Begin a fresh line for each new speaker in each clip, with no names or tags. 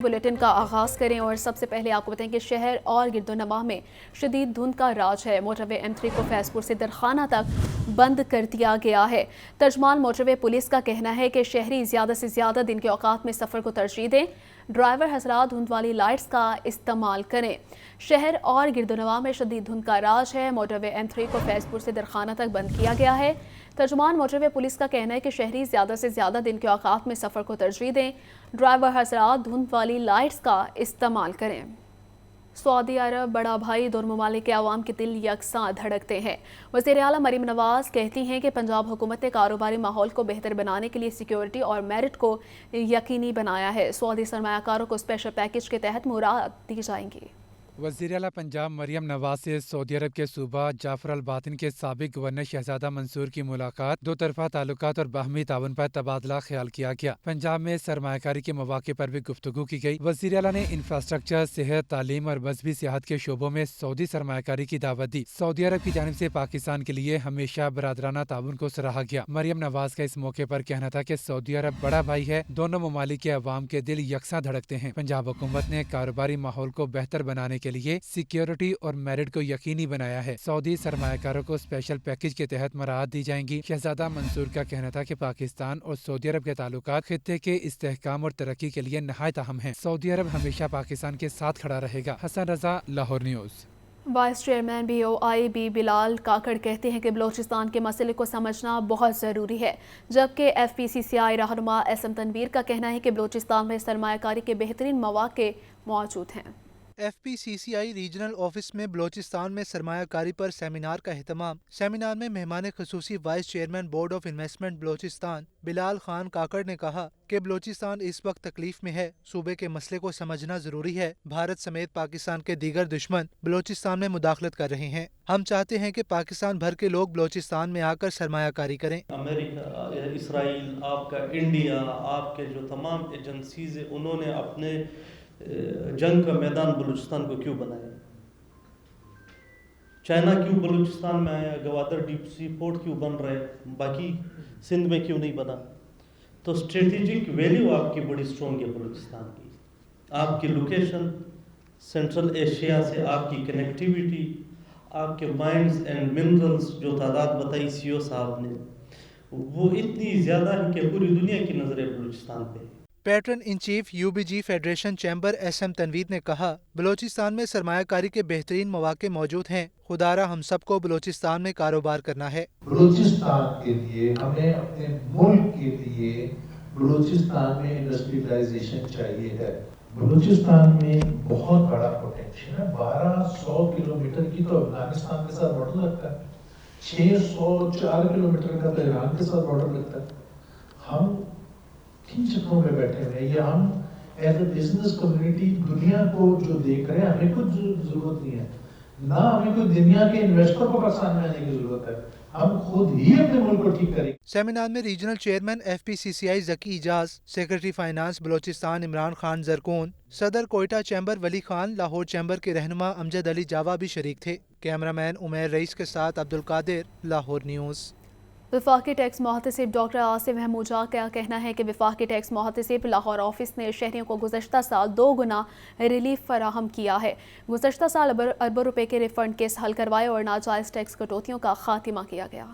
Bulletin کا آغاز کریں اور سب سے پہلے آپ کو بتائیں کہ شہر اور گرد و نواح میں شدید دھند کا راج ہے۔ موٹر وے M3 کو فیض پور سے درخانہ تک بند کر دیا گیا ہے۔ ترجمان موٹر وے پولیس کا کہنا ہے کہ شہری زیادہ سے زیادہ دن کے اوقات میں سفر کو ترجیح دیں۔ ڈرائیور حضرات دھند والی لائٹس کا استعمال کریں۔ شہر اور گرد و نواح میں شدید دھند کا راج ہے۔ موٹر وے M3 کو فیض پور سے درخانہ تک بند کیا گیا ہے۔ ترجمان موٹر وے پولیس کا کہنا ہے کہ شہری زیادہ سے زیادہ دن کے اوقات میں سفر کو ترجیح دیں۔ ڈرائیور حضرات دھند والی لائٹس کا استعمال کریں۔ سعودی عرب بڑا بھائی، دونوں ممالک کے عوام کے دل یکساں دھڑکتے ہیں۔ وزیر اعلیٰ مریم نواز کہتی ہیں کہ پنجاب حکومت نے کاروباری ماحول کو بہتر بنانے کے لیے سیکیورٹی اور میرٹ کو یقینی بنایا ہے۔ سعودی سرمایہ کاروں کو اسپیشل پیکیج کے تحت مراعات دی جائیں گی۔
وزیر اعلیٰ پنجاب مریم نواز سے سعودی عرب کے صوبہ جعفر الباطن کے سابق گورنر شہزادہ منصور کی ملاقات، دو طرفہ تعلقات اور باہمی تعاون پر تبادلہ خیال کیا گیا۔ پنجاب میں سرمایہ کاری کے مواقع پر بھی گفتگو کی گئی۔ وزیر اعلیٰ نے انفراسٹرکچر، صحت، تعلیم اور مذہبی سیاحت کے شعبوں میں سعودی سرمایہ کاری کی دعوت دی۔ سعودی عرب کی جانب سے پاکستان کے لیے ہمیشہ برادرانہ تعاون کو سراہا گیا۔ مریم نواز کا اس موقع پر کہنا تھا کہ سعودی عرب بڑا بھائی ہے، دونوں ممالک کے عوام کے دل یکساں دھڑکتے ہیں۔ پنجاب حکومت نے کاروباری ماحول کو بہتر بنانے کے لیے سیکیورٹی اور میرٹ کو یقینی بنایا ہے۔ سعودی سرمایہ کاروں کو اسپیشل پیکیج کے تحت مراعات دی جائیں گی۔ شہزادہ منصور کا کہنا تھا کہ پاکستان اور سعودی عرب کے تعلقات خطے کے استحکام اور ترقی کے لیے نہایت اہم ہیں۔ سعودی عرب ہمیشہ پاکستان کے ساتھ کھڑا رہے گا۔ Hasan Raza, Lahore News.
Vice chairman BOI Bilal Kakar کہتے ہیں کہ بلوچستان کے مسئلے کو سمجھنا بہت ضروری ہے، جبکہ FPCCI رہنما SM تنویر کا کہنا ہے کہ بلوچستان میں سرمایہ کاری کے بہترین مواقع موجود ہیں۔
FPCCI ریجنل آفس میں بلوچستان میں سرمایہ کاری پر سیمینار کا اہتمام۔ سیمینار میں مہمان خصوصی vice chairman board of investment Balochistan Bilal Khan Kakar نے کہا کہ بلوچستان اس وقت تکلیف میں ہے، صوبے کے مسئلے کو سمجھنا ضروری ہے۔ بھارت سمیت پاکستان کے دیگر دشمن بلوچستان میں مداخلت کر رہے ہیں۔ ہم چاہتے ہیں کہ پاکستان بھر کے لوگ بلوچستان میں آ کر سرمایہ کاری کریں۔
امریکہ، اسرائیل، آپ کا انڈیا، آپ کے جو تمام ایجنسیز ہیں، انہوں نے اپنے جنگ کا میدان بلوچستان کو کیوں بنایا؟ چائنا کیوں بلوچستان میں آیا؟ گوادر ڈیپ سی پورٹ کیوں بن رہے؟ باقی سندھ میں کیوں نہیں بنا؟ تو اسٹریٹجک ویلیو آپ کی بڑی اسٹرانگ ہے بلوچستان کی۔ آپ کی لوکیشن، سینٹرل ایشیا سے آپ کی کنیکٹیویٹی، آپ کے مائنز اینڈ منرلز جو تعداد بتائی CEO صاحب نے، وہ اتنی زیادہ ہے کہ پوری دنیا کی نظریں بلوچستان پہ۔
Pattern in chief UBG federation chamber SM Tanveer نے کہا، بلوچستان میں سرمایہ کاری کے بہترین مواقع موجود ہیں۔ خدارا ہم سب کو بلوچستان میں کاروبار کرنا ہے۔
بلوچستان کے لیے ہمیں اپنے ملک کے لیے بلوچستان میں انڈسٹریلائزیشن چاہیے ہے۔ بلوچستان میں بہت بڑا پوٹینشیل ہے۔ 1200 کلومیٹر کی تو افغانستان کے ساتھ بارڈر لگتا ہے، 604 کلومیٹر کا تو ایران کے ساتھ بارڈر لگتا ہے۔ ہم کن چکروں میں بیٹھے ہوئے ہیں؟ یہ ہم ایز اے بزنس کمیونٹی دنیا کو جو دیکھ رہے ہیں، ہمیں کچھ ضرورت نہیں ہے، نہ ہمیں کوئی دنیا کے انویسٹر کو پاکستان میں آنے کی ضرورت ہے، ہم خود ہی اپنے ملک کو ٹھیک کریں۔
سیمینار میں ریجنل چیئرمین FPCCI ذکی اجاز، سیکرٹری فائنانس بلوچستان عمران خان زرکون، صدر کوئٹہ چیمبر ولی خان، لاہور چیمبر کے رہنما امجد علی جاوا بھی شریک تھے۔ کیمرامین عمیر رئیس کے ساتھ عبدالقادر، لاہور نیوز۔
وفاقی ٹیکس محتسب ڈاکٹر آصف محمود جا کا کہنا ہے کہ وفاقی ٹیکس محتسب لاہور آفس نے شہریوں کو گزشتہ سال 2 گنا ریلیف فراہم کیا ہے۔ گزشتہ سال اربوں روپے کے ریفنڈ کیس حل کروائے اور ناجائز ٹیکس کٹوتیوں کا خاتمہ کیا گیا۔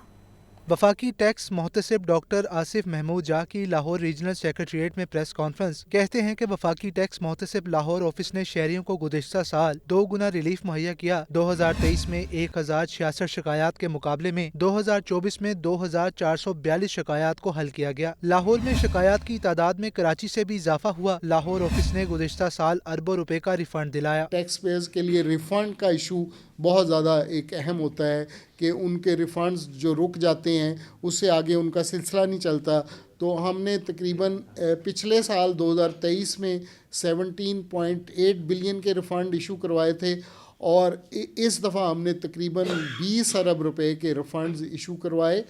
وفاقی ٹیکس محتسب ڈاکٹر آصف محمود جا کی لاہور ریجنل سیکریٹریٹ میں پریس کانفرنس۔ کہتے ہیں کہ وفاقی ٹیکس محتسب لاہور آفس نے شہریوں کو گزشتہ سال 2 گنا ریلیف مہیا کیا۔ 2023 میں 1066 شکایات کے مقابلے میں 2024 میں 2442 شکایات کو حل کیا گیا۔ لاہور میں شکایات کی تعداد میں کراچی سے بھی اضافہ ہوا۔ لاہور آفس نے گزشتہ سال اربوں روپے کا ریفنڈ دلایا۔
ٹیکس پیئرز کے لیے ریفنڈ کا ایشو بہت زیادہ ایک اہم ہوتا ہے کہ ان کے ریفنڈز جو رک جاتے ہیں اس سے آگے ان کا سلسلہ نہیں چلتا۔ تو ہم نے تقریباً پچھلے سال 2023 میں 17.8 بلین کے ریفنڈ ایشو کروائے تھے، اور اس دفعہ ہم نے تقریباً 20 ارب روپے کے ریفنڈز ایشو کروائے۔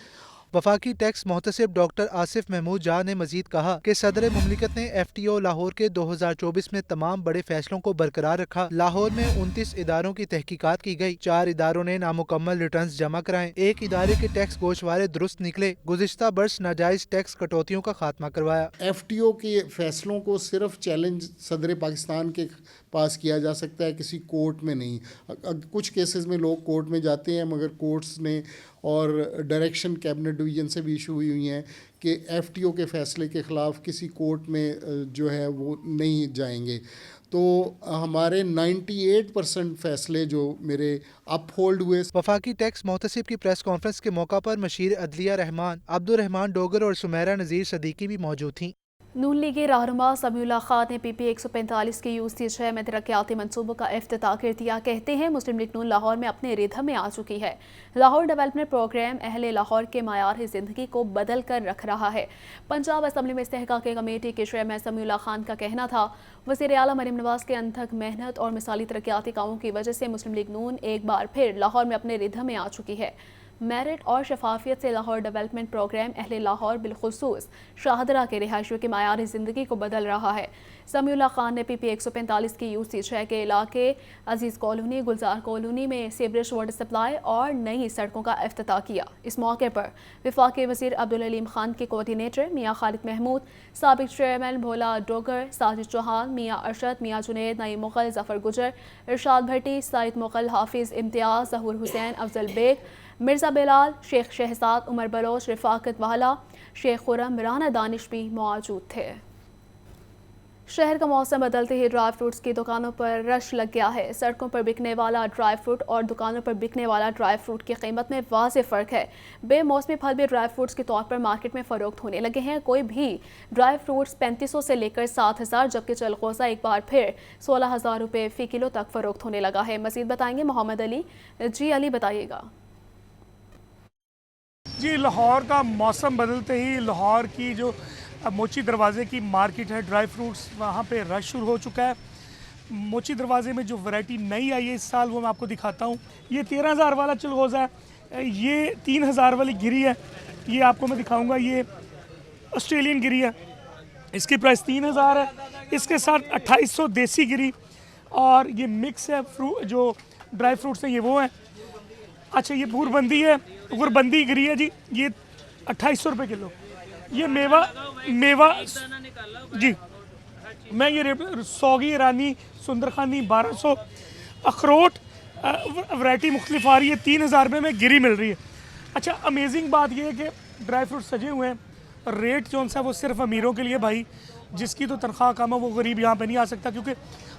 वफाकी टैक्स मोहतसिब डॉक्टर आसिफ महमूद जा ने मजीद कहा कि सदर मुमलिकत ने FTO लाहौर के 2024 में तमाम बड़े फैसलों को बरकरार रखा। लाहौर में 29 इदारों की तहकीकात की गई, 4 इदारों ने नामुकम्मल रिटर्न जमा कराए, 1 इदारे के टैक्स गोशवारे दुरुस्त निकले, गुज़िश्ता बरस नाजायज टैक्स कटौतियों का खात्मा करवाया।
FTO के फैसलों को सिर्फ चैलेंज सदर पाकिस्तान के पास किया जा सकता है, किसी कोर्ट में नहीं। कुछ केसेस में लोग कोर्ट में जाते हैं, मगर कोर्ट्स ने और डायरेक्शन कैबिनेट डिवीज़न से भी इशू हुई हैं कि FTO के फैसले के ख़िलाफ़ किसी कोर्ट में जो है वो नहीं जाएंगे। तो हमारे 98% फैसले जो मेरे अपहोल्ड हुए।
वफाकी टैक्स मोहतसिब की प्रेस कॉन्फ्रेंस के मौका पर मशीर अदलिया रहमान, अब्दुर्रहमान डोगर और सुमेरा नज़ीर सदीकी भी मौजूद थीं।
नून लीगी रहनुमा समीउल्लाह खान ने PP 145 के UC6 में तरक्याती मनसूबों का इफ्तिताह कर दिया। कहते हैं मुस्लिम लीग नून लाहौर में अपने रिदम में आ चुकी है। लाहौर डेवलपमेंट प्रोग्राम अहले लाहौर के मायार ज़िंदगी को बदल कर रख रहा है। पंजाब असम्बली में इस्तेहकाकी कमेटी के चेयरमैन समीउल्लाह खान का कहना था, वज़ीर आला मरीम नवाज़ के अनथक मेहनत और मिसाली तरक्याती कामों की वजह से मुस्लिम लीग नून एक बार फिर लाहौर में अपने रिदम में आ चुकी है। मेरिट और शफाफियत से लाहौर डेवलपमेंट प्रोग्राम अहले लाहौर बिलखुसूस शाहदरा के रिहायशियों की मायारी ज़िंदगी को बदल रहा है। समीउल्लाह खान ने PP 145 की UC6 के इलाके अजीज़ कॉलोनी, गुलजार कॉलोनी में सीवरेज वाटर सप्लाई और नई सड़कों का इफ्तिताह किया। इस मौके पर वफाकी वज़ीर अब्दुल अलीम खान के कोऑर्डिनेटर मियाँ खालिद महमूद, साबिक चेयरमैन भोला डोगर, साजिद चौहान, मियाँ अरशद, मियाँ जुनैद, नईम मुग़ल, ज़फ़र गुजर, इरशाद भट्टी, सईद मुग़ल, हाफिज़ इम्तियाज़, ज़हूर हुसैन, अफजल बेग, मिर्ज़ा बिलाल, शेख शहजाद, उमर बलोच, रिफाकत वाला, शेख खुरम, राना दानिश भी मौजूद थे। शहर का मौसम बदलते ही ड्राई फ्रूट्स की दुकानों पर रश लग गया है। सड़कों पर बिकने वाला ड्राई फ्रूट और दुकानों पर बिकने वाला ड्राई फ्रूट की कीमत में वाज़ेह फ़र्क है। बेमौसमी फल भी ड्राई फ्रूट्स के तौर पर मार्केट में फ़रोख्त होने लगे हैं। कोई भी ड्राई फ्रूट्स 3500 से लेकर 7000, जबकि चलगोज़ा एक बार फिर 16000 रुपये फ़ी किलो तक फ़रोख्त होने लगा है। मज़ीद बताएंगे मोहम्मद अली। जी अली, बताइएगा।
जी, लाहौर का मौसम बदलते ही लाहौर की जो मोची दरवाज़े की मार्केट है, ड्राई फ्रूट्स, वहाँ पे रश शुरू हो चुका है। मोची दरवाज़े में जो वैरायटी नई आई है इस साल, वो मैं आपको दिखाता हूँ। ये 13000 वाला चलगोज़ा है, ये 3000 वाली गिरी है, ये आपको मैं दिखाऊँगा। ये ऑस्ट्रेलियन गिरी है, इसकी प्राइस 3000 है। इसके साथ 2800 देसी गिरी, और ये मिक्स है जो ड्राई फ्रूट्स हैं, ये वो हैं। अच्छा, ये बूरबंदी है, गुरबंदी गिरी है जी, ये 2800 रुपये किलो। ये मेवा जी, मैं ये सौगी ईरानी सुंदरखानी 1200। अखरोट वैरायटी मुख्तलिफ आ रही है, 3000 रुपये में गिरी मिल रही है। अच्छा, अमेजिंग बात ये है कि ड्राई फ्रूट सजे हुए हैं। रेट जो सा वो सिर्फ अमीरों के लिए, भाई जिसकी तो तनख्वाह कम है वो गरीब यहाँ पे नहीं आ सकता, क्योंकि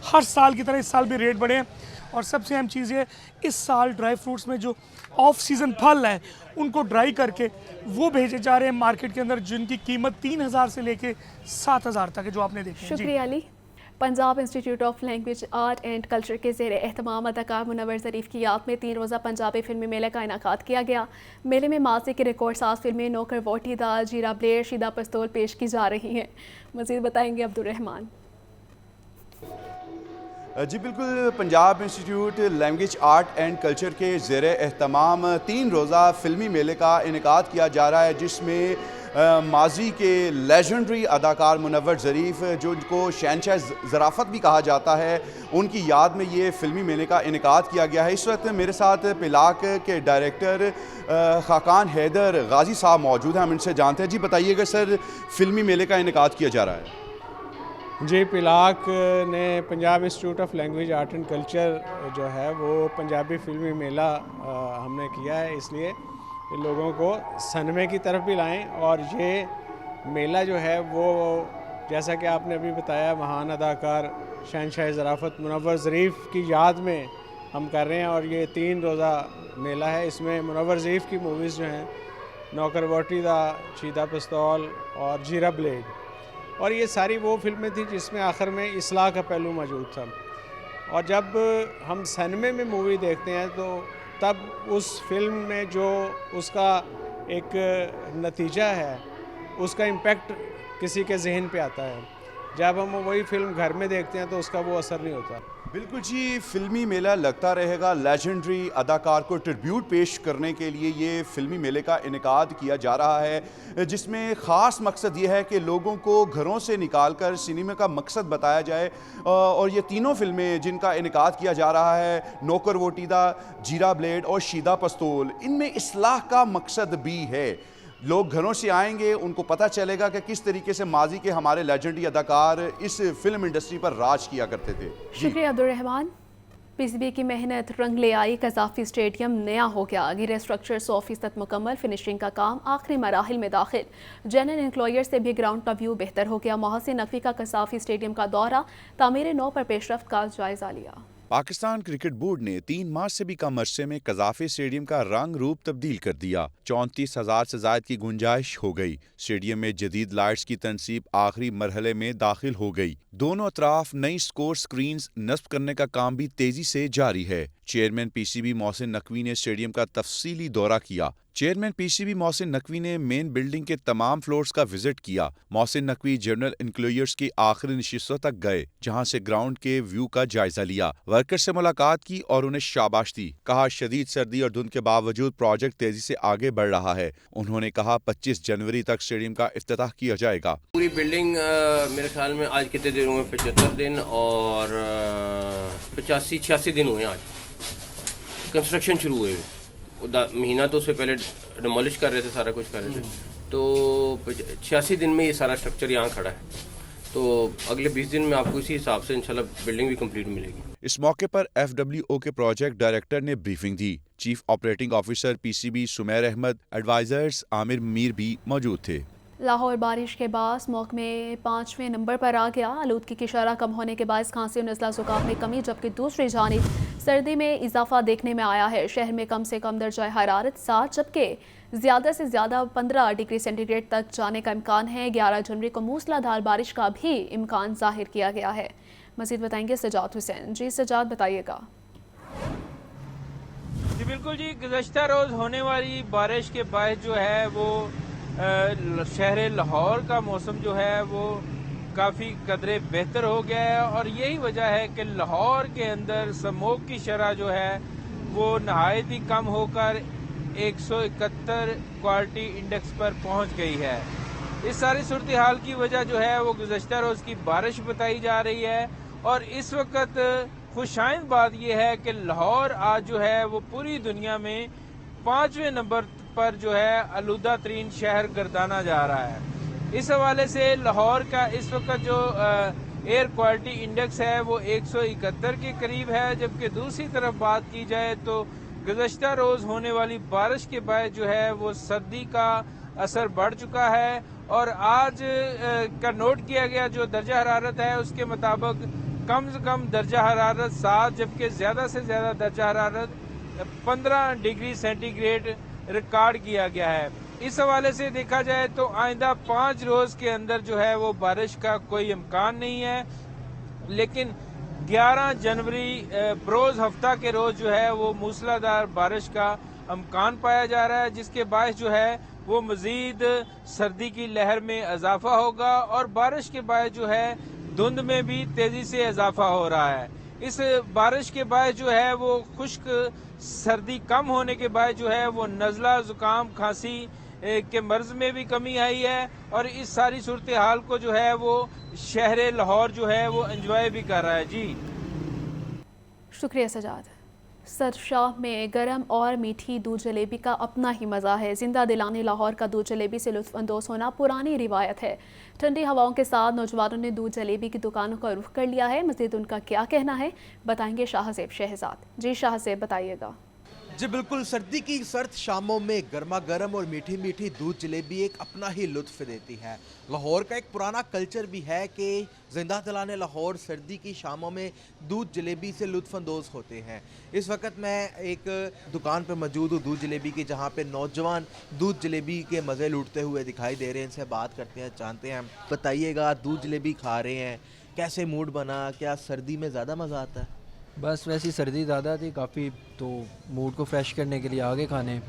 हर साल की तरह इस साल भी रेट बढ़े हैं। और सबसे अहम चीज़ ये, इस साल ड्राई फ्रूट्स में जो ऑफ सीज़न फल है उनको ड्राई करके वो भेजे जा रहे हैं मार्केट के अंदर, जिनकी कीमत 3000 से लेके 7000 तक है, जो आपने देखा।
शुक्रिया Ali. Punjab institute of language art and culture के ज़ेरे एहतमाम अदाकार मुनव्वर ज़रीफ़ की याद में 3 रोज़ा पंजाबी फिल्मी मेले का इनेकाद किया गया। मेले में माजी की रिकॉर्ड साज फिल्में नौकर वोटी दा, जीरा ब्लेड, शीदा पिस्तौल पेश की जा रही हैं। मज़ीद बताएंगे अब्दुर्रहमान।
जी बिल्कुल, Punjab institute language art and culture के ज़ेरे एहतमाम 3 रोज़ा फ़िल्मी मेले का इनेकाद किया जा रहा है, जिसमें माजी के लेजेंडरी अदाकार मुनव्वर ज़रीफ़, जो उनको शहंशाह ज़राफ़त भी कहा जाता है, उनकी याद में ये फ़िल्मी मेले का इनेकाद किया गया है। इस वक्त मेरे साथ पिलाक के डायरेक्टर खाकान हैदर गाजी साहब मौजूद हैं, हम इनसे जानते हैं। जी बताइएगा सर, फ़िल्मी मेले का इनेकाद किया जा रहा है।
जी, पिलाक ने Punjab institute of language art and culture जो है वो पंजाबी फिल्मी मेला हमने किया है, इसलिए लोगों को सनमे की तरफ भी लाएं। और ये मेला जो है वो, जैसा कि आपने अभी बताया, महान अदाकार शहंशाह ज़राफ़त मुनव्वर ज़रीफ़ की याद में हम कर रहे हैं। और ये 3 रोज़ा मेला है। इसमें मुनव्वर ज़रीफ़ की मूवीज़ जो हैं, नौकर वोटी दा, शीदा पिस्तौल और जीरा ब्लेड, और ये सारी वो फिल्में थी जिसमें आखिर में इस्लाह का पहलू मौजूद था। और जब हम सिनेमा में मूवी देखते हैं तो तब उस फिल्म में जो उसका एक नतीजा है, उसका इम्पेक्ट किसी के जहन पे आता है। जब हम वही फिल्म घर में देखते हैं तो उसका वो असर नहीं होता।
बिल्कुल जी, फिल्मी मेला लगता रहेगा। लेजेंडरी अदाकार को ट्रिब्यूट पेश करने के लिए ये फिल्मी मेले का इनेकाद किया जा रहा है, जिसमें ख़ास मकसद ये है कि लोगों को घरों से निकाल कर सिनेमा का मकसद बताया जाए। और ये तीनों फिल्में जिनका इनेकाद किया जा रहा है, नौकर वोटीदा, जीरा ब्लेड और शीदा पस्तोल, इनमें इस्लाह का मकसद भी है। लोग घरों से आएंगे, उनको पता चलेगा कि किस तरीके से माजी के हमारे लेजेंडरी अदाकार इस फिल्म इंडस्ट्री पर राज किया करते थे।
शुक्रिया अब्दुल रहमान। पीसीबी की मेहनत रंग ले आई, कज़ाफ़ी स्टेडियम नया हो गया, गिरे स्ट्रक्चर 100% मुकम्मल, फिनिशिंग का काम आखिरी मराहिल में दाखिल। जनरल इंक्लोयर से भी ग्राउंड का व्यू बेहतर हो गया। मोहसिन नकवी का कज़ाफ़ी स्टेडियम का दौरा, तामीर नौ पर पेशरफ्त का जायजा लिया।
पाकिस्तान क्रिकेट बोर्ड ने 3 माह से भी कम अरसे में कज़ाफ़ी स्टेडियम का रंग रूप तब्दील कर दिया। 34,000 से ज़ायद की गुंजाइश हो गई। स्टेडियम में जदीद लाइट्स की तनसीब आखिरी मरहले में दाखिल हो गई। दोनों अतराफ नई स्कोर स्क्रीन्स नस्ब करने का काम भी तेजी से जारी है। चेयरमैन पीसीबी मोहसिन नकवी ने स्टेडियम का तफसीली दौरा किया। चेयरमैन पीसीबी मोहसिन नकवी ने मेन बिल्डिंग के तमाम फ्लोर्स का विजिट किया। मोहसिन नकवी जनरल इंक्लोयर्स की आखिरी नशिस्तों तक गए, जहां से ग्राउंड के व्यू का जायजा लिया, वर्कर से मुलाकात की और उन्हें शाबाश दी। कहा शदीद सर्दी और धुंध के बावजूद प्रोजेक्ट तेजी से आगे बढ़ रहा है। उन्होंने कहा 25 जनवरी तक स्टेडियम का इफ्तिताह किया जाएगा।
पूरी बिल्डिंग मेरे ख्याल में आज कितने दिन हुए, 75 दिन और 85-86 दिन हुए आज कंस्ट्रक्शन शुरू हुए। महीना तो उससे पहले डिमोलिश कर रहे थे, सारा कुछ कर रहे थे, तो 86 दिन में ये सारा स्ट्रक्चर यहाँ खड़ा है। तो अगले 20 दिन में आपको इसी हिसाब से इंशाल्लाह बिल्डिंग भी कंप्लीट मिलेगी।
इस मौके पर FWO के प्रोजेक्ट डायरेक्टर ने ब्रीफिंग दी। Chief operating officer PCB Sumair Ahmed, advisers Amir Mir भी मौजूद थे।
लाहौर बारिश के बाद महकमे 5वें नंबर पर आ गया। आलूदगी की शरह कम होने के बायस खांसी और नज़ला ज़ुकाम में कमी, जबकि दूसरी जानिब सर्दी में इजाफा देखने में आया है। शहर में कम से कम दर्जा हरारत 7 जबकि ज़्यादा से ज़्यादा 15 डिग्री सेंटीग्रेड तक जाने का इम्कान है। 11 जनवरी को मूसलाधार बारिश का भी इम्कान जाहिर किया गया है। मज़ीद बताएंगे सजाद हुसैन। जी सजाद, बताइएगा।
जी बिल्कुल जी, गुज़श्ता रोज़ होने वाली बारिश के बाद जो है वो शहर लाहौर का मौसम जो है वो काफ़ी कदरे बेहतर हो गया है। और यही वजह है कि लाहौर के अंदर स्मोक की शरह जो है वो नहायत ही कम होकर 171 क्वालिटी इंडेक्स पर पहुंच गई है। इस सारी सूरत हाल की वजह जो है वो गुज़श्ता रोज़ की बारिश बताई जा रही है। और इस वक्त खुशाइंद बात यह है कि लाहौर आज जो है वो पूरी दुनिया में 5वें नंबर पर जो है आलूदा तरीन शहर गर्दाना जा रहा है। इस हवाले से लाहौर का इस वक्त जो एयर क्वालिटी इंडेक्स है वो 171 के करीब है। जबकि दूसरी तरफ बात की जाए तो गुज़श्ता रोज़ होने वाली बारिश के बाद जो है वो सर्दी का असर बढ़ चुका है। और आज का नोट किया गया जो दर्जा हरारत है उसके मुताबिक कम से कम दर्जा हरारत 7 जबकि ज़्यादा से ज़्यादा दर्जा हरारत 15 डिग्री सेंटीग्रेड रिकॉर्ड किया गया है। इस हवाले से देखा जाए तो आइंदा 5 रोज़ के अंदर जो है वो बारिश का कोई इम्कान नहीं है। लेकिन 11 जनवरी बरोज़ हफ्ता के रोज़ जो है वो मूसलाधार बारिश का इम्कान पाया जा रहा है, जिसके बायस जो है वो मज़ीद सर्दी की लहर में इजाफा होगा। और बारिश के बाद जो है धुंध में भी तेज़ी से इजाफा हो रहा है। इस बारिश के बाद जो है वो खुश्क सर्दी कम होने के बाद जो है वो नज़ला ज़ुकाम खांसी के मर्ज में भी कमी आई है। और इस सारी सूरत हाल को जो है वो शहर लाहौर जो है वो एंजॉय भी कर रहा है। जी
शुक्रिया सजाद। सरशाह में गरम और मीठी दूध जलेबी का अपना ही मज़ा है। जिंदा दिलाने लाहौर का दूध जलेबी से लुत्फ़ अंदोज़ होना पुरानी रिवायत है। ठंडी हवाओं के साथ नौजवानों ने दूध जलेबी की दुकानों का रुख कर लिया है। मज़ीद उनका क्या कहना है बताएंगे शाहज़ेब शहजाद। जी शाहज़ेब, बताइएगा।
जी बिल्कुल, सर्दी की सर्द शामों में गर्मा गर्म और मीठी मीठी दूध जलेबी एक अपना ही लुत्फ़ देती है। लाहौर का एक पुराना कल्चर भी है कि जिंदा दिलाने लाहौर सर्दी की शामों में दूध जलेबी से लुत्फ़अंदोज़ होते हैं। इस वक्त मैं एक दुकान पर मौजूद हूँ दूध जलेबी की, जहाँ पे नौजवान दूध जलेबी के मज़े लूटते हुए दिखाई दे रहे हैं। इनसे बात करते हैं, जानते हैं। बताइएगा, दूध जलेबी खा रहे हैं, कैसे मूड बना? क्या सर्दी में ज़्यादा मज़ा आता है?
बस वैसी सर्दी ज़्यादा थी काफ़ी, तो मूड को फ्रेश करने के लिए आगे खाने।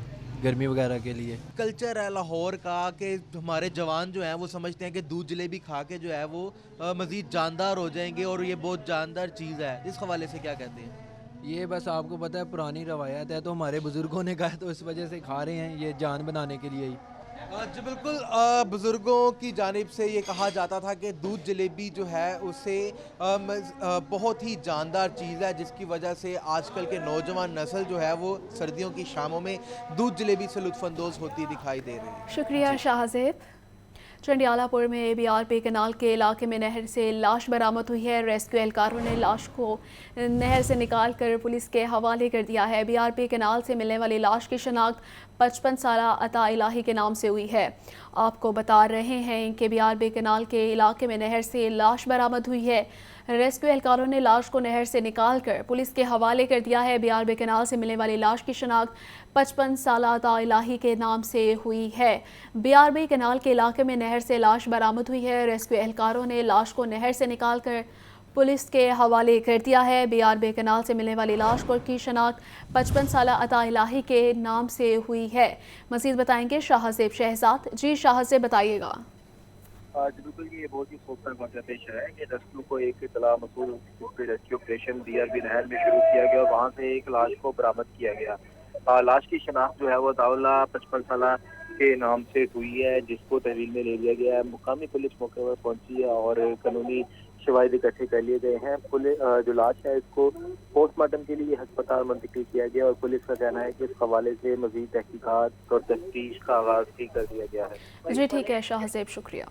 गर्मी वगैरह के लिए।
कल्चर है लाहौर का कि हमारे जवान जो हैं वो समझते हैं कि दूध जलेबी खा के जो है वो मज़ीद जानदार हो जाएंगे और ये बहुत जानदार चीज़ है, इस हवाले से क्या कहते हैं?
ये बस आपको पता है पुरानी रवायत है, तो हमारे बुज़ुर्गों ने कहा तो इस वजह से खा रहे हैं, ये जान बनाने के लिए ही।
जी बिल्कुल, बुज़ुर्गों की जानिब से ये कहा जाता था कि दूध जलेबी जो है उसे बहुत ही जानदार चीज़ है, जिसकी वजह से आजकल के नौजवान नस्ल जो है वो सर्दियों की शामों में दूध जलेबी से लुत्फ़अंदोज़ होती दिखाई दे रही है।
शुक्रिया शाहज़ेब। चंडियालापुर में BRP कनाल के इलाके में नहर से लाश बरामद हुई है। रेस्क्यू एहलकारों ने लाश को नहर से निकाल कर पुलिस के हवाले कर दिया है। BRP कनाल से मिलने वाली लाश की शनाख्त 55 साला अता इलाही के नाम से हुई है। आपको बता रहे हैं कि BRP कनाल के इलाके में नहर से लाश बरामद हुई है। रेस्क्यू एहलकारों ने लाश को नहर से निकाल कर पुलिस के हवाले कर दिया है। BRP कनाल से मिलने वाली लाश की शनाख्त 55 साला अता इलाही के नाम से हुई है। BRP कनाल के इलाके में नहर से लाश बरामद हुई है। रेस्क्यू एहलकारों ने लाश को नहर से निकाल कर पुलिस के हवाले कर दिया है। BRP कनाल से मिलने वाली लाश को की शनाख्त 55 साला अता इलाही के नाम से हुई है। मज़ीद बताएंगे शाहज़ेब शहजाद। जी शाहज़ेब बताइएगा।
जी बिल्कुल, ये बहुत ही खूबसूरत वाक़या पेश है कि रेस्क्यू को एक इतला मसूल रेस्क्यू ऑपरेशन BRP नहर में शुरू किया गया और वहाँ से एक लाश को बरामद किया गया। लाश की शनाख्त जो है वो दाउला 55 साला के नाम से हुई है, जिसको तहवील में ले लिया गया है। मुकामी पुलिस मौके पर पहुंची है और कानूनी शवाहिद इकट्ठे कर लिए गए हैं। पुलिस जो लाश है इसको पोस्टमार्टम के लिए अस्पताल मुंतकिल किया गया और पुलिस का कहना है कि इस हवाले से मज़ीद तहकीकात और तफ्तीश का आगाज़ भी कर दिया गया है।
जी ठीक है शाहज़ेब, शुक्रिया।